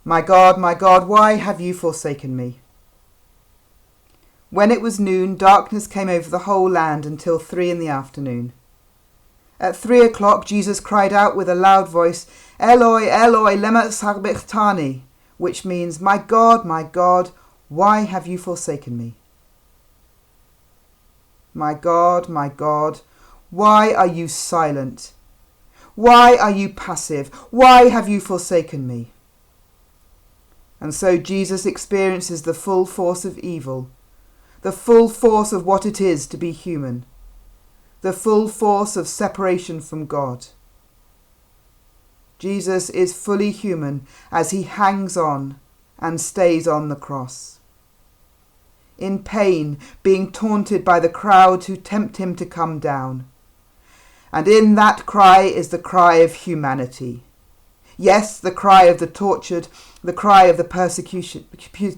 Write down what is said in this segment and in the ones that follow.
my God, why have you forsaken me?" When it was noon, darkness came over the whole land until 3 p.m. At 3 o'clock, Jesus cried out with a loud voice, "Eloi, Eloi, lema sabachthani," which means, my God, why have you forsaken me?" My God, why are you silent? Why are you passive? Why have you forsaken me? And so Jesus experiences the full force of evil, the full force of what it is to be human, the full force of separation from God. Jesus is fully human as he hangs on and stays on the cross. In pain, being taunted by the crowd who tempt him to come down. And in that cry is the cry of humanity. Yes, the cry of the tortured, the cry of the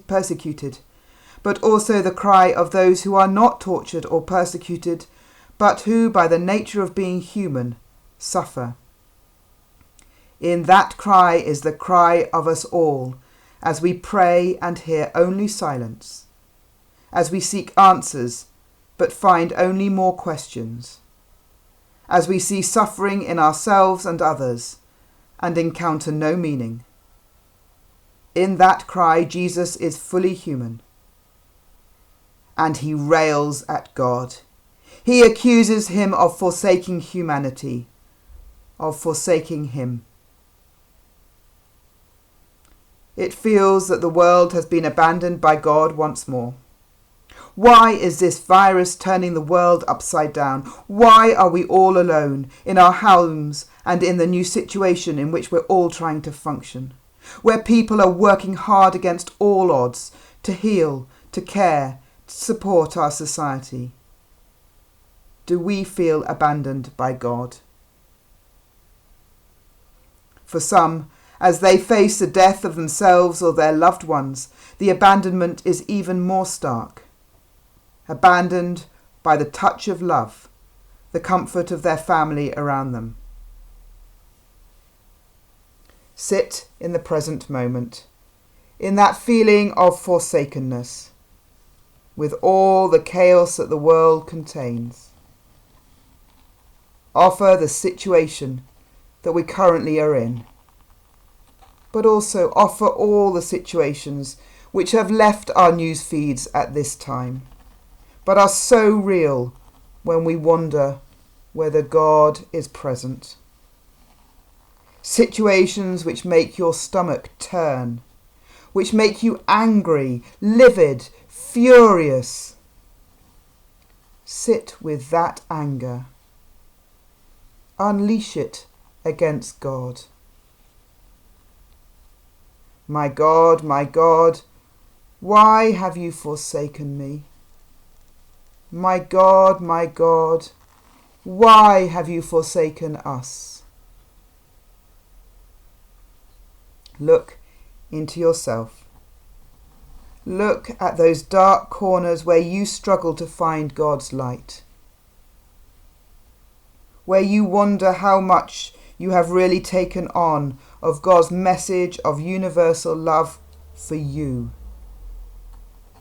persecuted, but also the cry of those who are not tortured or persecuted, but who, by the nature of being human, suffer. In that cry is the cry of us all, as we pray and hear only silence, as we seek answers but find only more questions, as we see suffering in ourselves and others and encounter no meaning. In that cry, Jesus is fully human, and he rails at God. He accuses him of forsaking humanity, of forsaking him. It feels that the world has been abandoned by God once more. Why is this virus turning the world upside down? Why are we all alone in our homes and in the new situation in which we're all trying to function, where people are working hard against all odds to heal, to care, to support our society? Do we feel abandoned by God? For some, as they face the death of themselves or their loved ones, the abandonment is even more stark. Abandoned by the touch of love, the comfort of their family around them. Sit in the present moment, in that feeling of forsakenness, with all the chaos that the world contains. Offer the situation that we currently are in, but also offer all the situations which have left our news feeds at this time, but are so real when we wonder whether God is present. Situations which make your stomach turn, which make you angry, livid, furious. Sit with that anger. Unleash it against God. My God, why have you forsaken me? My God, why have you forsaken us? Look into yourself. Look at those dark corners where you struggle to find God's light, where you wonder how much you have really taken on of God's message of universal love for you.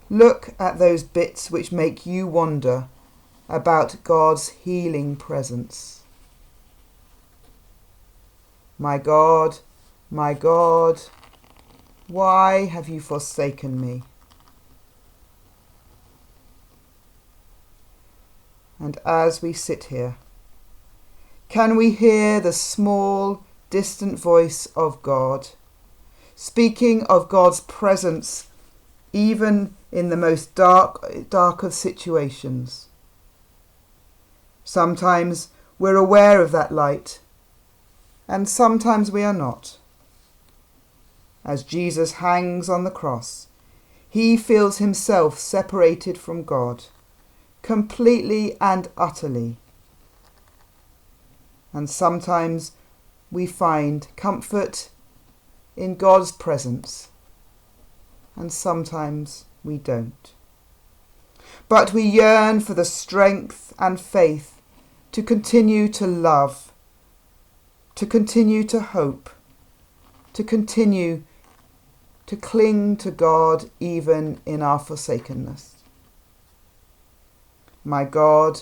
Look at those bits which make you wonder about God's healing presence. My God, why have you forsaken me? And as we sit here, can we hear the small, distant voice of God, speaking of God's presence even in the most dark of situations? Sometimes we're aware of that light, and sometimes we are not. As Jesus hangs on the cross, he feels himself separated from God, completely and utterly. And sometimes we find comfort in God's presence, and sometimes we don't. But we yearn for the strength and faith to continue to love, to continue to hope, to continue to cling to God even in our forsakenness. My God,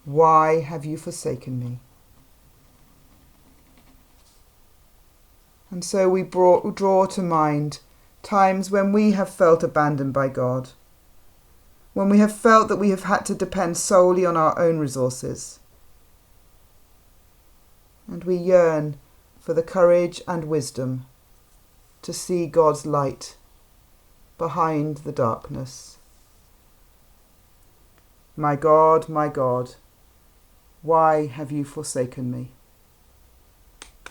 why have you forsaken me? And so we draw to mind times when we have felt abandoned by God, when we have felt that we have had to depend solely on our own resources. And we yearn for the courage and wisdom to see God's light behind the darkness. My God, why have you forsaken me?